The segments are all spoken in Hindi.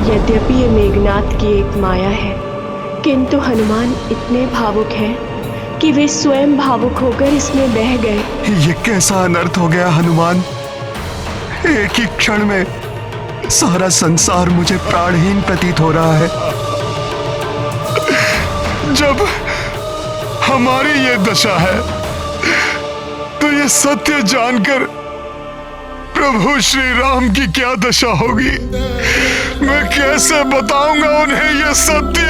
यद्यपि ये मेघनाद की एक माया है, किंतु हनुमान इतने भावुक हैं कि वे स्वयं भावुक होकर इसमें बह गए। ये कैसा अनर्थ हो गया हनुमान। एक ही क्षण में सारा संसार मुझे प्राणहीन प्रतीत हो रहा है। जब हमारी ये दशा है तो ये सत्य जानकर प्रभु श्री राम की क्या दशा होगी। मैं कैसे बताऊंगा उन्हें ये सत्य।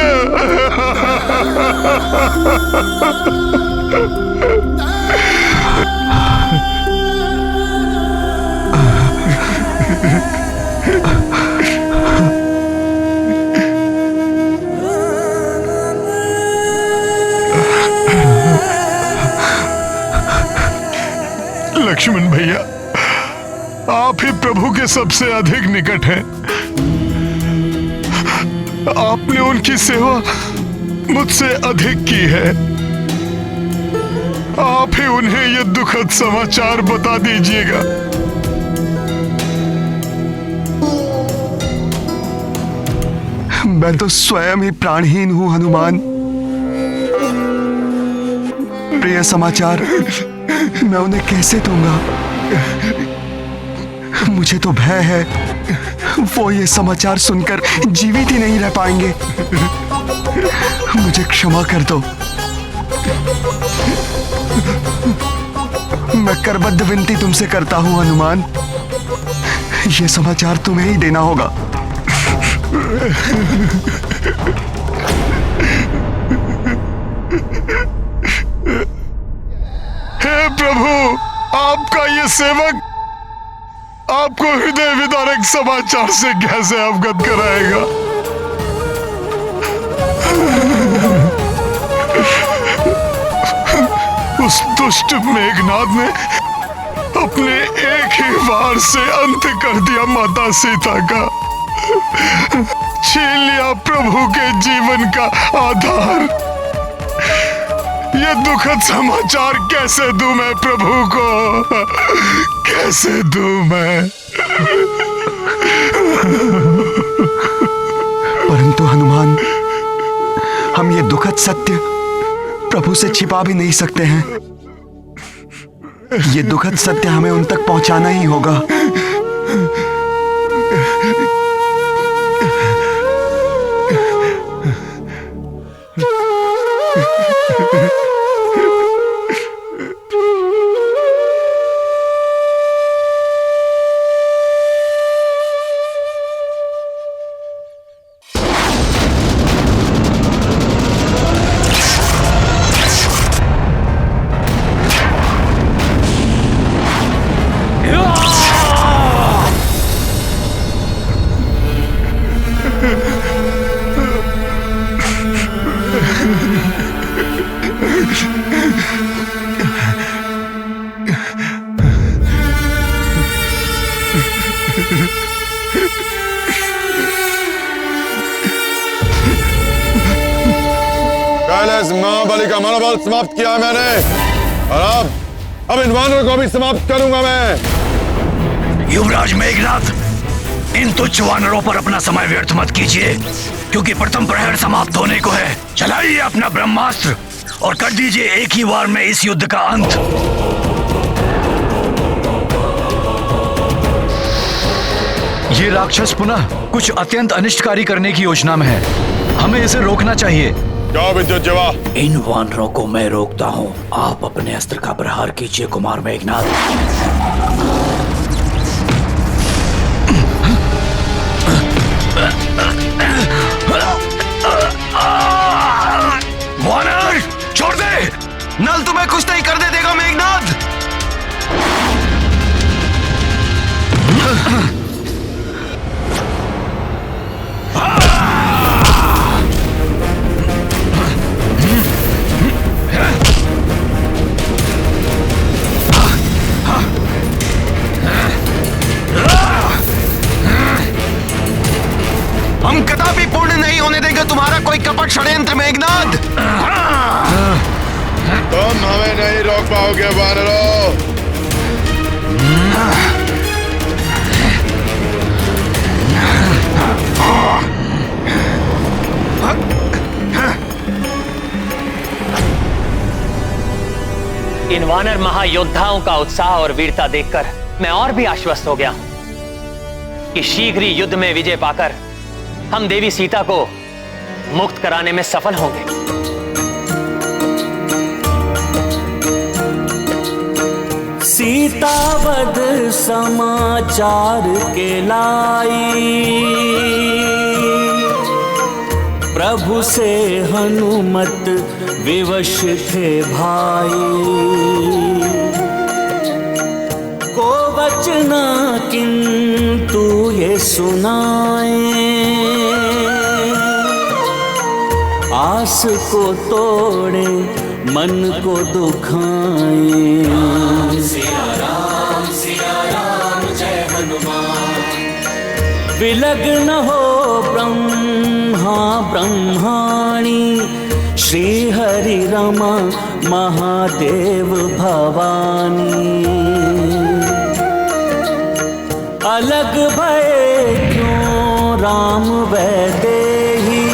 लक्ष्मण भैया, आप ही प्रभु के सबसे अधिक निकट हैं। आपने उनकी सेवा मुझसे अधिक की है। आप ही उन्हें यह दुखद समाचार बता दीजिएगा। मैं तो स्वयं ही प्राणहीन हूं हनुमान। प्रिय समाचार मैं उन्हें कैसे दूंगा। मुझे तो भय है वो ये समाचार सुनकर जीवित ही नहीं रह पाएंगे। मुझे क्षमा कर दो। मैं करबद्ध विनती तुमसे करता हूं हनुमान, ये समाचार तुम्हें ही देना होगा। हे प्रभु, आपका ये सेवक आपको हृदय विदारक समाचार से कैसे अवगत कराएगा। उस दुष्ट मेघनाद ने अपने एक ही वार से अंत कर दिया माता सीता का, छीन लिया प्रभु के जीवन का आधार। ये दुखद समाचार कैसे दूं मैं प्रभु को, कैसे दूं मैं। परंतु हनुमान, हम ये दुखद सत्य प्रभु से छिपा भी नहीं सकते हैं। ये दुखद सत्य हमें उन तक पहुंचाना ही होगा। कैलाश महाबली का मनोबल समाप्त किया मैंने, और अब इन वानरों को भी समाप्त करूंगा मैं। युवराज मेघनाद, इन तुच्छ वानरों पर अपना समय व्यर्थ मत कीजिए, क्योंकि प्रथम प्रहर समाप्त होने को है। चलाइए अपना ब्रह्मास्त्र और कर दीजिए एक ही वार में इस युद्ध का अंत। ये राक्षस पुनः कुछ अत्यंत अनिष्टकारी करने की योजना में है। हमें इसे रोकना चाहिए। जाओ विद्युत जवा। इन वानरों को मैं रोकता हूँ। आप अपने अस्त्र का प्रहार कीजिए कुमार मेघनाद। वानर छोड़ दे। नल तुम्हें कुछ नहीं करने देगा मेघनाद। हम कदापि पूर्ण नहीं होने देंगे तुम्हारा कोई कपट षड्यंत्र मेघनाद। तुम हमें नहीं रोक पाओगे वानरों। इन वानर महायोद्धाओं का उत्साह और वीरता देखकर मैं और भी आश्वस्त हो गया हूं कि शीघ्र ही युद्ध में विजय पाकर हम देवी सीता को मुक्त कराने में सफल होंगे। सीतावध समाचार के लाई, प्रभु से हनुमत विवश थे भाई। को वचना किंतु ये सुनाए, आस को तोड़े मन को दुखाए। सिया राम जय हनुमान। विलग्न हो ब्रह्मा ब्रह्माणी, श्री हरि रमा महादेव भवानी। अलग भय क्यों राम वैदेही,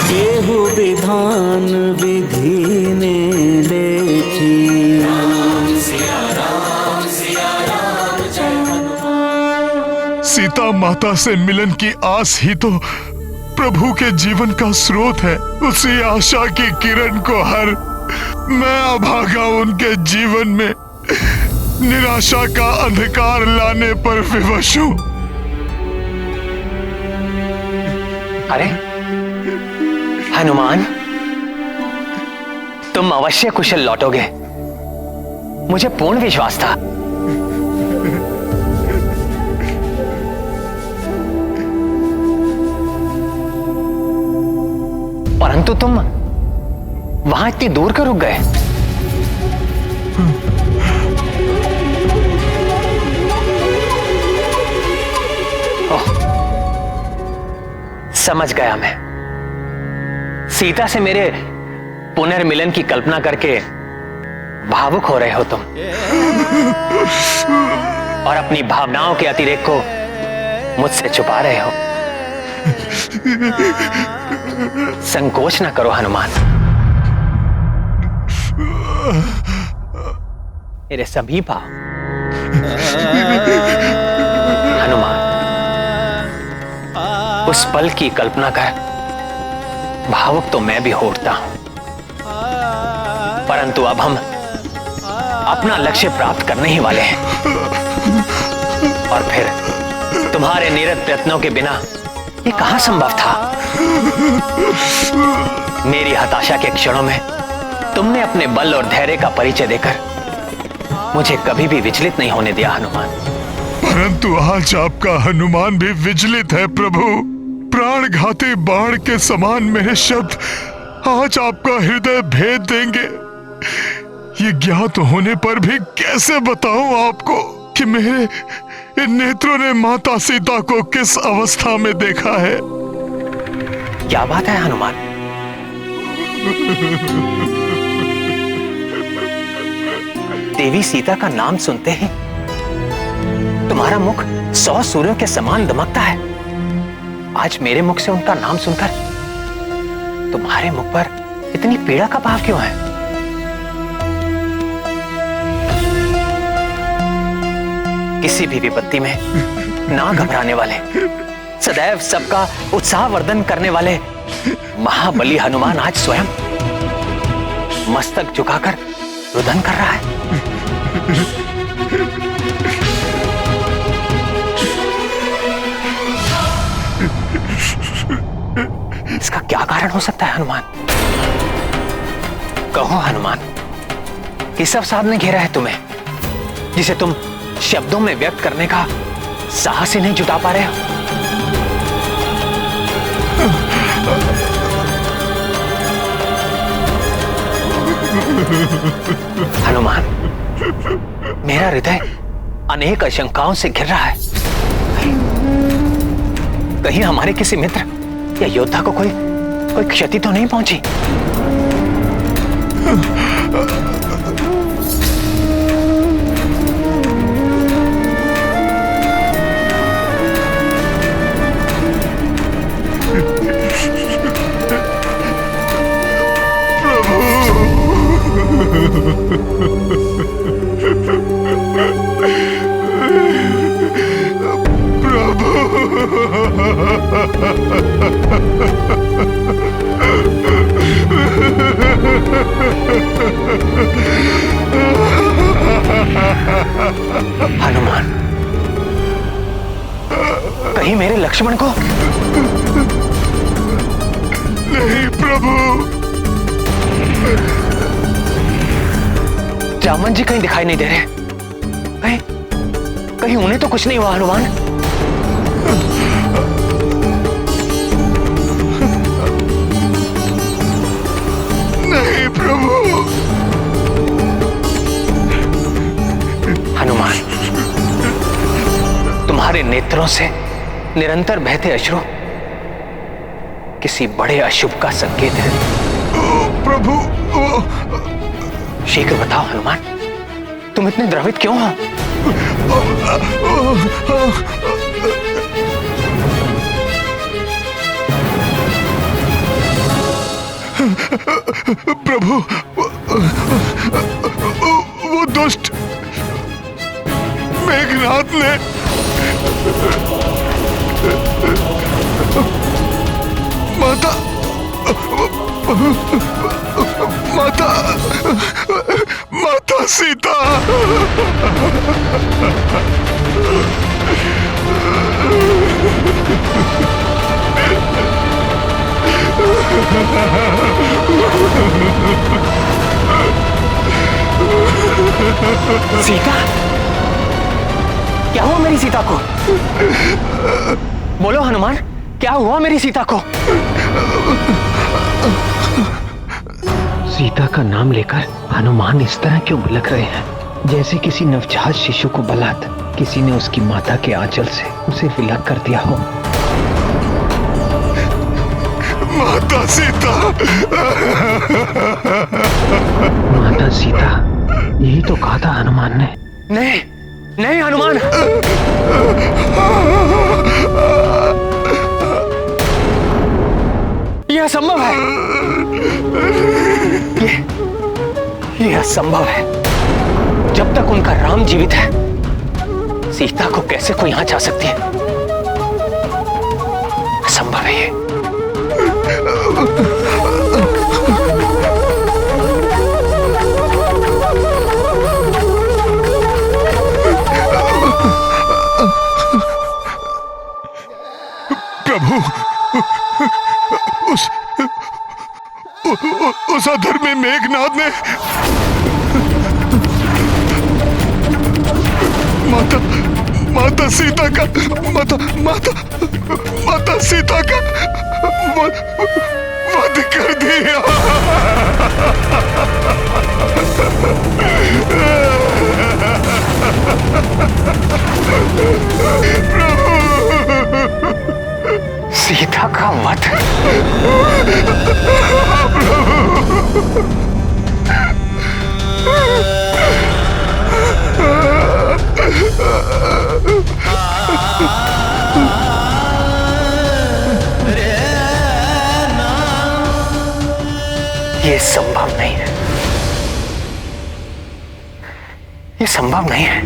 केहु विधान विधि ने लेखी। सीता माता से मिलन की आस ही तो प्रभु के जीवन का स्रोत है। उसी आशा की किरण को हर मैं अभागा उनके जीवन में निराशा का अंधकार लाने पर विवश हूं। अरे हनुमान, तुम अवश्य कुशल लौटोगे, मुझे पूर्ण विश्वास था। परंतु तुम वहां इतनी दूर क्यों रुक गए? समझ गया मैं। सीता से मेरे पुनर्मिलन की कल्पना करके भावुक हो रहे हो तुम, और अपनी भावनाओं के अतिरेक को मुझसे छुपा रहे हो। संकोच न करो हनुमान। मेरे समीप आओ। हनुमान, उस पल की कल्पना कर भावुक तो मैं भी हो उठता हूं, परंतु अब हम अपना लक्ष्य प्राप्त करने ही वाले हैं। और फिर तुम्हारे निरत प्रयत्नों के बिना ये कहां संभव था? मेरी हताशा के क्षणों में तुमने अपने बल और धैर्य का परिचय देकर मुझे कभी भी विचलित नहीं होने दिया हनुमान। परंतु आज आपका हनुमान भी विचलित है प्रभु। प्राणघाती बाण के समान मेरे शब्द आज आपका हृदय भेद देंगे। ये ज्ञात होने पर भी कैसे बताऊं आपको कि मेरे इन नेत्रों ने माता सीता को किस अवस्था में देखा है। क्या बात है हनुमान? देवी सीता का नाम सुनते ही तुम्हारा मुख 100 सूर्यों के समान दमकता है। आज मेरे मुख से उनका नाम सुनकर तुम्हारे मुख पर इतनी पीड़ा का भाव क्यों है? किसी भी विपत्ति में ना घबराने वाले, सदैव सबका उत्साह वर्धन करने वाले महाबली हनुमान आज स्वयं मस्तक झुकाकर रुदन कर रहा है। इसका क्या कारण हो सकता है हनुमान? कहो हनुमान, किस अवसाद ने घेरा है तुम्हें जिसे तुम शब्दों में व्यक्त करने का साहस ही नहीं जुटा पा रहे हो? हनुमान, मेरा हृदय अनेक आशंकाओं से घिर रहा है। कहीं हमारे किसी मित्र या योद्धा को कोई क्षति तो नहीं पहुंची? प्रभु हनुमान, कहीं मेरे लक्ष्मण को? नहीं प्रभु। जामन जी कहीं दिखाई नहीं दे रहे। कहीं कहीं उन्हें तो कुछ नहीं हुआ हनुमान? नहीं प्रभु। हनुमान, तुम्हारे नेत्रों से निरंतर बहते अश्रु किसी बड़े अशुभ का संकेत है। प्रभु, शीघ्र बताओ हनुमान, तुम इतने द्रवित क्यों हो? प्रभु, वो दुष्ट मेघनाथ ने माता माता माता सीता सीता? क्या हुआ मेरी सीता को? बोलो हनुमान, क्या हुआ मेरी सीता को? सीता का नाम लेकर हनुमान इस तरह क्यों बिलख रहे हैं, जैसे किसी नवजात शिशु को बलात् किसी ने उसकी माता के आंचल से उसे विलग कर दिया हो। माता सीता, माता सीता, यही तो कहा था हनुमान ने। नहीं नहीं हनुमान, यह असंभव है। यह असंभव है। जब तक उनका राम जीवित है, सीता को कैसे कोई यहां जा सकती है? असंभव है ये। प्रभु, उस अधर्मी मेघनाथ ने माता सीता का माता सीता का वध कर दिया। सीता का वध? ये संभव नहीं है। ये संभव नहीं है।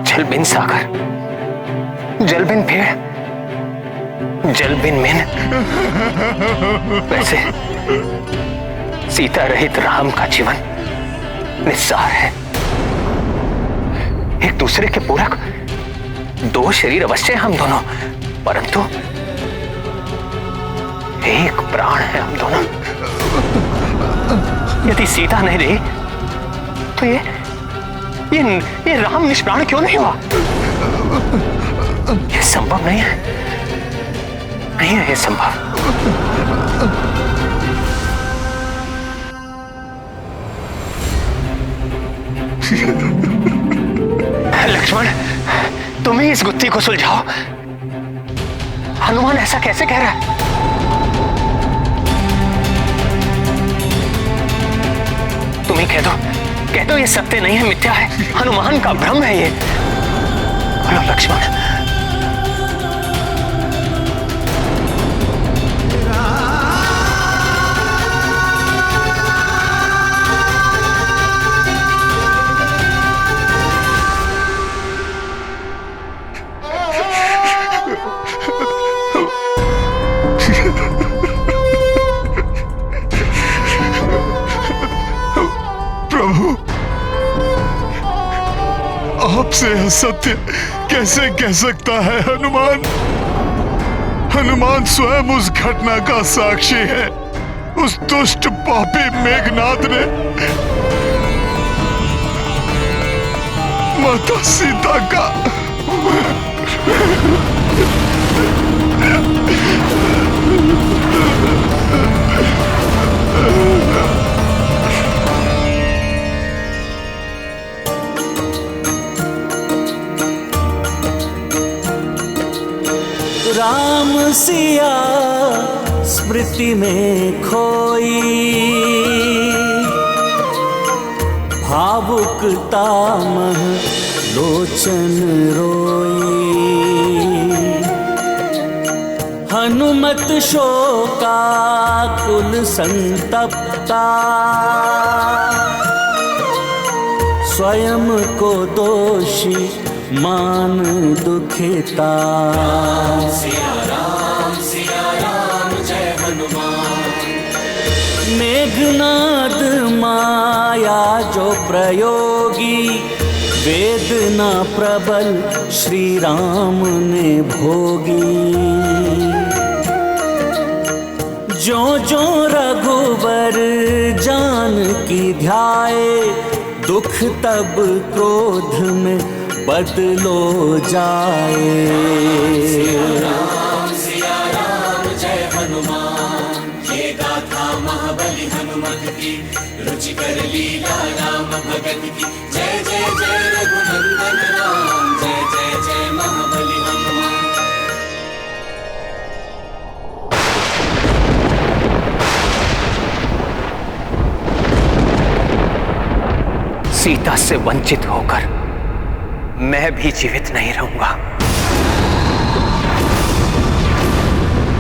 जल बिन सागर, जल बिन पेड़, जल बिन मेन। वैसे सीता रहित राम का जीवन निस्सार है। एक दूसरे के पूरक दो शरीर अवश्य हम दोनों, परंतु एक प्राण है हम दोनों। यदि सीता नहीं रही तो ये राम निष्प्राण क्यों नहीं हुआ? यह संभव नहीं है। नहीं है ये संभव। लक्ष्मण, तुम ही इस गुत्थी को सुलझाओ। हनुमान ऐसा कैसे कह रहा है? तुम ही कह दो ये सत्य नहीं है, मिथ्या है, हनुमान का भ्रम है ये। बोलो लक्ष्मण। आपसे असत्य कैसे कह सकता है हनुमान? हनुमान स्वयं उस घटना का साक्षी है। उस दुष्ट पापी मेघनाद ने माता सीता का राम सिया स्मृति में खोई, भावुकता मह लोचन रोई। हनुमत शोकाकुल संतप्ता, स्वयं को दोषी मान दुखिता। सिया राम जय हनुमान। मेघनाद माया जो प्रयोगी, वेदना प्रबल श्री राम ने भोगी। जो जो रघुवर जानकी ध्याए, दुख तब क्रोध में बदलो जाए। सिया राम जय हनुमान। ये गाथा महाबली हनुमत की, रुचिकर लीला राम भगत की। जय जय जय रघुनंदन राम, जय जय जय महाबली हनुमान। सीता से वंचित होकर मैं भी जीवित नहीं रहूंगा,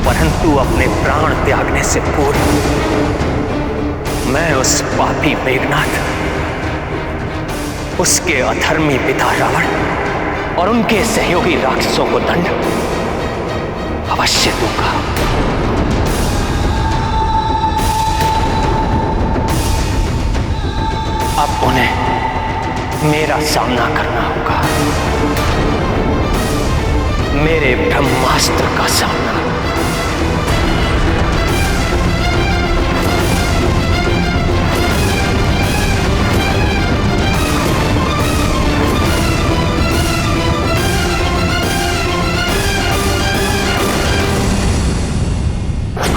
परंतु अपने प्राण त्यागने से पूर्व मैं उस पापी मेघनाद, उसके अधर्मी पिता रावण और उनके सहयोगी राक्षसों को दंड अवश्य दूंगा। अब उन्हें मेरा सामना करना होगा, मेरे ब्रह्मास्त्र का सामना।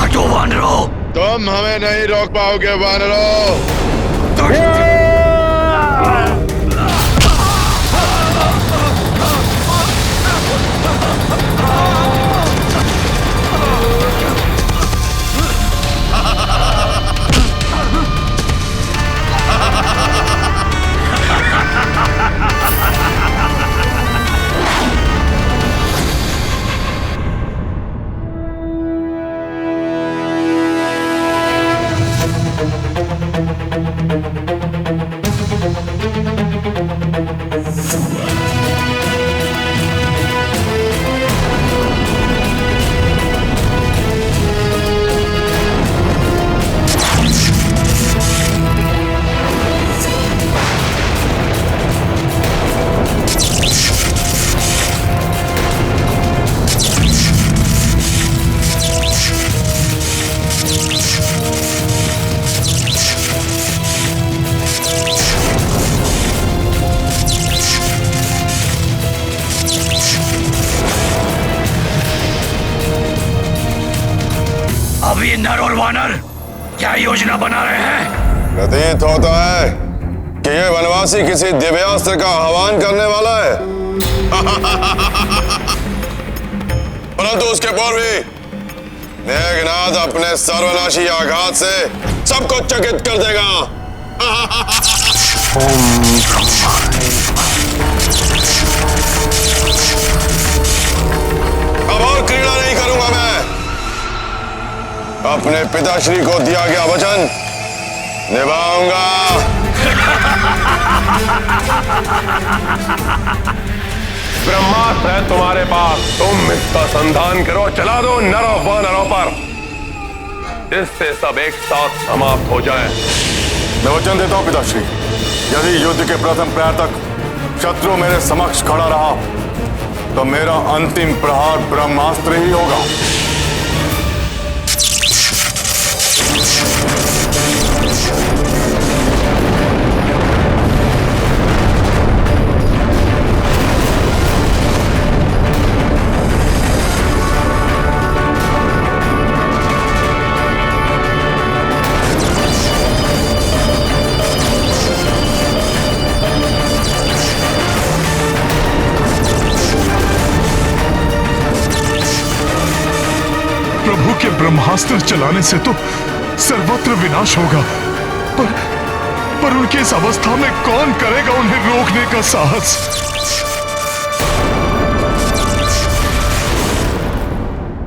हटो वानरों! तुम हमें नहीं रोक पाओगे वानरों। अब ये नर और वानर क्या योजना बना रहे हैं? प्रतीत होता है कि ये वनवासी किसी दिव्यास्त्र का आह्वान करने वाला है। परंतु उसके पूर्व भी मेघनाद अपने सर्वनाशी आघात से सबको चकित कर देगा। अब और क्रीड़ा नहीं करूंगा मैं। अपने पिताश्री को दिया गया वचन निभाऊंगा। ब्रह्मास्त्र है तुम्हारे पास, तुम इसका संधान करो, चला दो नरों वानरों पर, इससे सब एक साथ समाप्त हो जाए। मैं वचन देता हूं पिताश्री, यदि युद्ध के प्रथम प्रहर तक शत्रु मेरे समक्ष खड़ा रहा तो मेरा अंतिम प्रहार ब्रह्मास्त्र ही होगा। प्रभु के ब्रह्मास्त्र चलाने से तो सर्वत्र विनाश होगा, पर उनकी इस अवस्था में कौन करेगा उन्हें रोकने का साहस?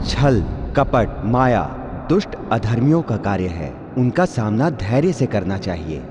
छल, कपट, माया दुष्ट अधर्मियों का कार्य है। उनका सामना धैर्य से करना चाहिए।